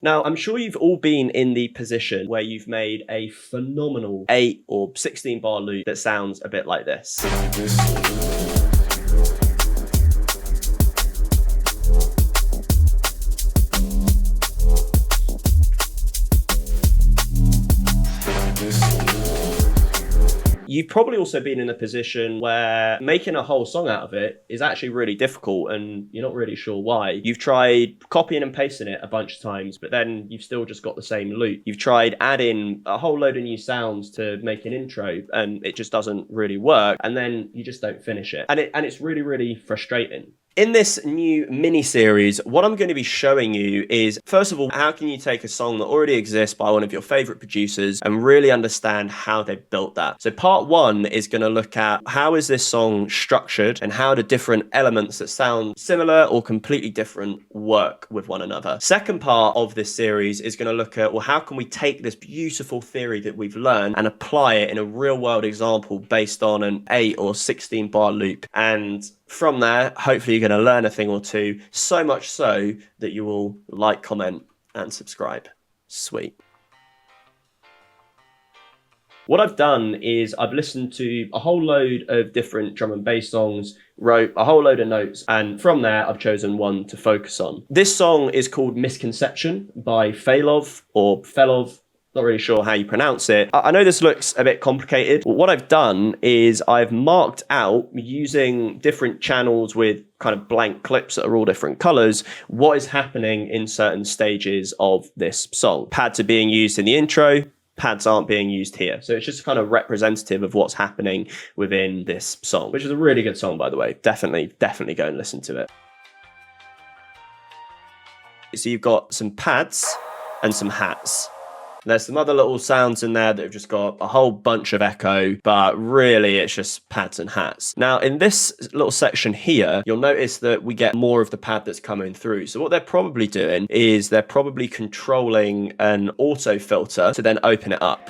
Now, I'm sure you've all been in the position where you've made a phenomenal 8 or 16 bar loop that sounds a bit like this. You've probably also been in a position where making a whole song out of it is actually really difficult and you're not really sure why. You've tried copying and pasting it a bunch of times, but then you've still just got the same loop. You've tried adding a whole load of new sounds to make an intro and it just doesn't really work, and then you just don't finish it. And it's really, really frustrating. In this new mini-series, what I'm going to be showing you is, first of all, how can you take a song that already exists by one of your favorite producers and really understand how they built that. So part 1 is going to look at how is this song structured and how do different elements that sound similar or completely different work with one another. Second part of this series is going to look at, well, how can we take this beautiful theory that we've learned and apply it in a real world example based on an 8 or 16 bar loop. And from there, hopefully you're going to learn a thing or two, so much so that you will like, comment, and subscribe. Sweet. What I've done is I've listened to a whole load of different drum and bass songs, wrote a whole load of notes, and from there I've chosen one to focus on. This song is called Misconception by Felov, or Felov. Not really sure how you pronounce it. I know this looks a bit complicated. What I've done is I've marked out, using different channels with kind of blank clips that are all different colors, what is happening in certain stages of this song. Pads are being used in the intro, pads aren't being used here. So it's just kind of representative of what's happening within this song, which is a really good song, by the way. Definitely go and listen to it. So you've got some pads and some hats. There's some other little sounds in there that have just got a whole bunch of echo, but really it's just pads and hats. Now in this little section here, you'll notice that we get more of the pad that's coming through. So what they're probably doing is they're probably controlling an auto filter to then open it up.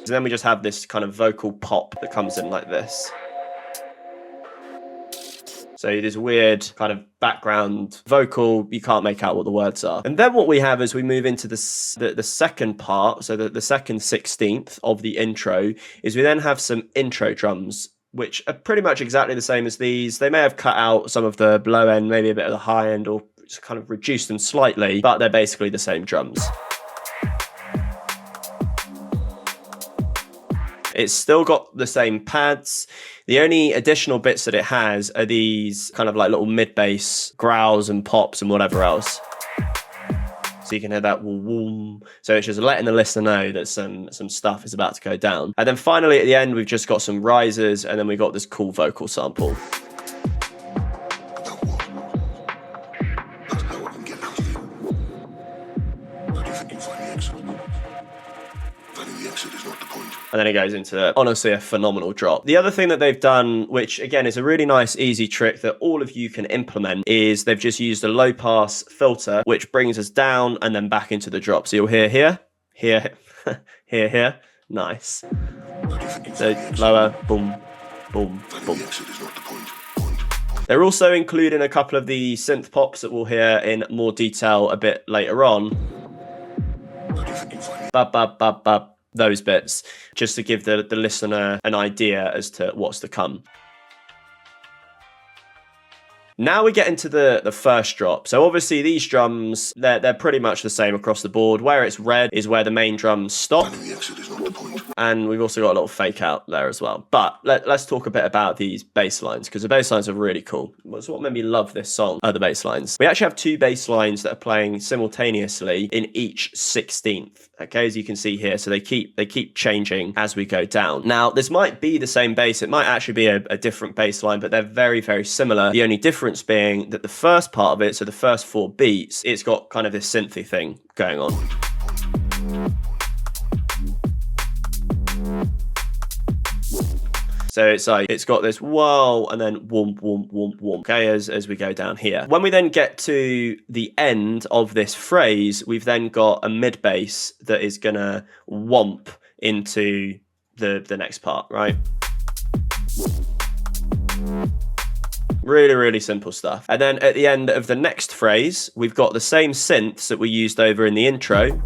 So then we just have this kind of vocal pop that comes in like this. So this weird kind of background vocal, you can't make out what the words are. And then what we have as we move into the second part, so the second 16th of the intro, is we then have some intro drums, which are pretty much exactly the same as these. They may have cut out some of the low end, maybe a bit of the high end, or just kind of reduced them slightly, but they're basically the same drums. It's still got the same pads. The only additional bits that it has are these kind of like little mid-bass growls and pops and whatever else. So you can hear that woom. So it's just letting the listener know that some stuff is about to go down. And then finally at the end, we've just got some risers, and then we've got this cool vocal sample. And then it goes into, honestly, a phenomenal drop. The other thing that they've done, which again is a really nice, easy trick that all of you can implement, is they've just used a low pass filter, which brings us down and then back into the drop. So you'll hear here, here, here, here. Nice. So lower, boom, boom, boom. They're also including a couple of the synth pops that we'll hear in more detail a bit later on. Bub, bub, bub, bub. Those bits, just to give the listener an idea as to what's to come. Now we get into the first drop. So obviously these drums, they're pretty much the same across the board. Where it's red is where the main drums stop. And we've also got a little fake out there as well. But let's talk a bit about these bass lines, because the bass lines are really cool. That's what made me love this song, are the bass lines. We actually have 2 bass lines that are playing simultaneously in each 16th. Okay, as you can see here. So they keep changing as we go down. Now, this might be the same bass. It might actually be a different bass line, but they're very, very similar. The only difference being that the first part of it, so the first 4 beats, it's got kind of this synthy thing going on. So it's like, it's got this whoa, and then whoom, whoom, whoom, whoom, okay, as we go down here. When we then get to the end of this phrase, we've then got a mid bass that is gonna whomp into the next part, right? Really, really simple stuff. And then at the end of the next phrase, we've got the same synths that we used over in the intro.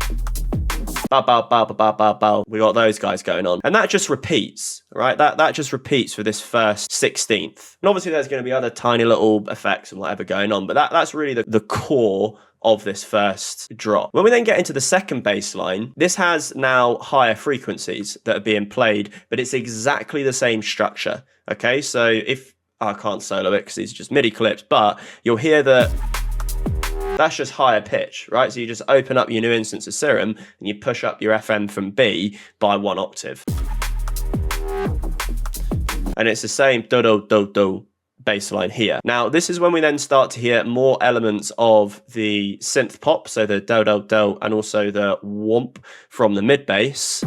Bow, bow, bow, bow, bow, bow, bow. We got those guys going on. And that just repeats, right? That just repeats for this first 16th. And obviously there's going to be other tiny little effects and whatever going on, but that's really the core of this first drop. When we then get into the second bass line, this has now higher frequencies that are being played, but it's exactly the same structure. Okay, so if I can't solo it because these are just MIDI clips, but you'll hear that that's just higher pitch, right? So you just open up your new instance of Serum and you push up your FM from B by 1 octave. And it's the same do-do-do-do bass line here. Now, this is when we then start to hear more elements of the synth pop, so the do-do-do and also the whomp from the mid bass.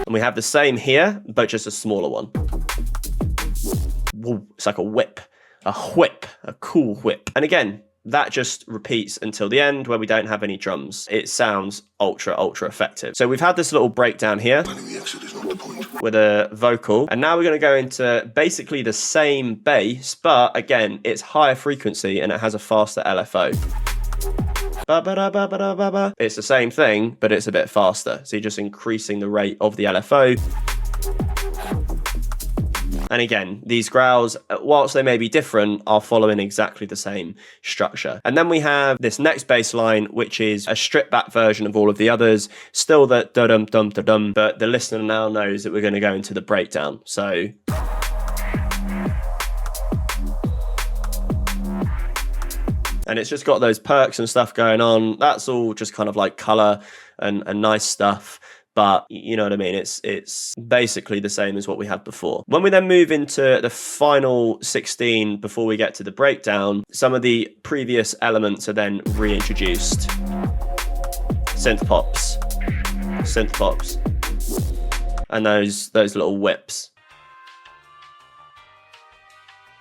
And we have the same here, but just a smaller one. Woo, it's like a whip. A whip, a cool whip. And again, that just repeats until the end where we don't have any drums. It sounds ultra, ultra effective. So we've had this little breakdown here with a vocal. And now we're going to go into basically the same bass, but again, it's higher frequency and it has a faster LFO. It's the same thing, but it's a bit faster. So you're just increasing the rate of the LFO. And again, these growls, whilst they may be different, are following exactly the same structure. And then we have this next bass line, which is a stripped back version of all of the others. Still that dum-dum-dum-dum, but the listener now knows that we're going to go into the breakdown. So and it's just got those perks and stuff going on. That's all just kind of like color and nice stuff. But you know what I mean? It's basically the same as what we had before. When we then move into the final 16 before we get to the breakdown, some of the previous elements are then reintroduced. Synth pops, and those little whips.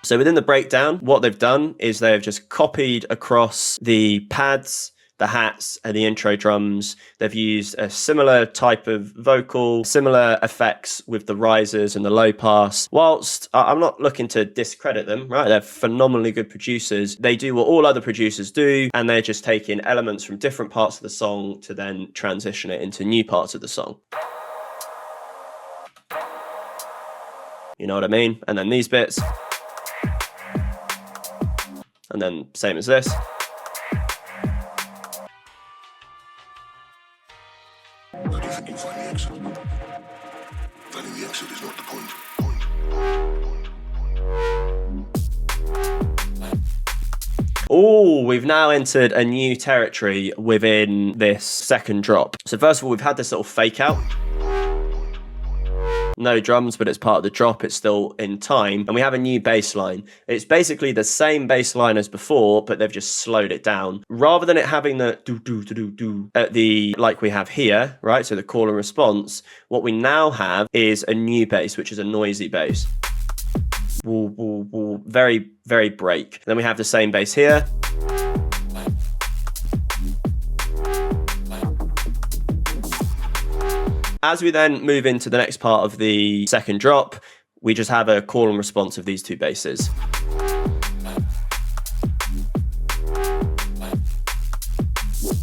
So within the breakdown, what they've done is they've just copied across the pads, the hats, and the intro drums. They've used a similar type of vocal, similar effects with the risers and the low pass. Whilst I'm not looking to discredit them, right? They're phenomenally good producers. They do what all other producers do, and they're just taking elements from different parts of the song to then transition it into new parts of the song. You know what I mean? And then these bits. And then same as this. How do you think you find the exit? Finding the exit is not the point. Oh, we've now entered a new territory within this second drop. So first of all, we've had this little fake out. No drums, but it's part of the drop. It's still in time. And we have a new bass line. It's basically the same bass line as before, but they've just slowed it down. Rather than it having the do at the, like we have here, right? So the call and response, what we now have is a new bass, which is a noisy bass. Woo, woo, woo. Very, very break. Then we have the same bass here. As we then move into the next part of the second drop, we just have a call and response of these two basses.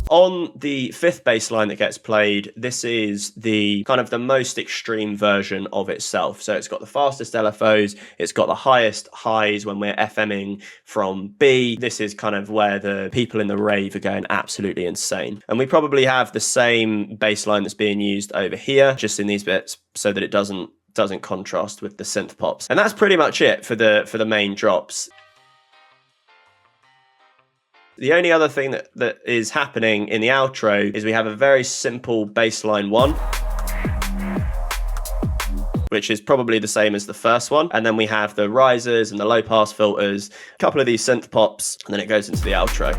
On the fifth bass line that gets played, this is the kind of the most extreme version of itself. So it's got the fastest LFOs, it's got the highest highs when we're FMing from B. This is kind of where the people in the rave are going absolutely insane. And we probably have the same bass line that's being used over here, just in these bits, so that it doesn't contrast with the synth pops. And that's pretty much it for the main drops. The only other thing that is happening in the outro is we have a very simple bass line 1, which is probably the same as the first one. And then we have the risers and the low pass filters, a couple of these synth pops, and then it goes into the outro.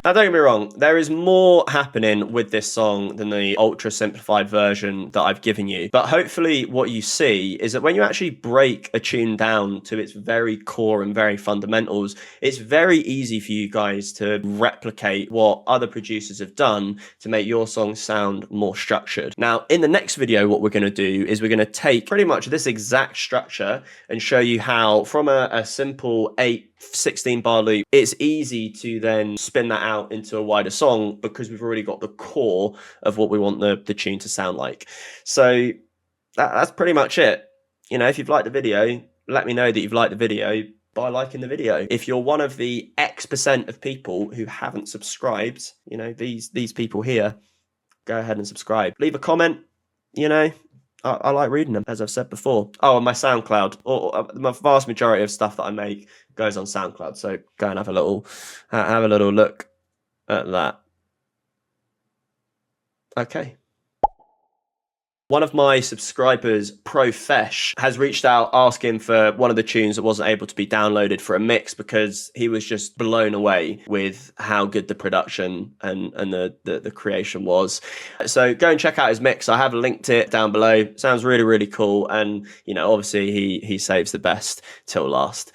Now, don't get me wrong, there is more happening with this song than the ultra simplified version that I've given you. But hopefully what you see is that when you actually break a tune down to its very core and very fundamentals, it's very easy for you guys to replicate what other producers have done to make your song sound more structured. Now, in the next video, what we're going to do is we're going to take pretty much this exact structure and show you how from a simple 16 bar loop, it's easy to then spin that out into a wider song because we've already got the core of what we want the tune to sound like. So that's pretty much it. You know, if you've liked the video, let me know that you've liked the video by liking the video. If you're one of the X% of people who haven't subscribed, you know, these people here, go ahead and subscribe. Leave a comment, you know. I like reading them, as I've said before. Oh, and my SoundCloud. My vast majority of stuff that I make goes on SoundCloud. So go and have a little look at that. Okay. One of my subscribers, Profesh, has reached out asking for one of the tunes that wasn't able to be downloaded for a mix because he was just blown away with how good the production and the creation was. So go and check out his mix. I have linked it down below. Sounds really, really cool. And, you know, obviously he saves the best till last.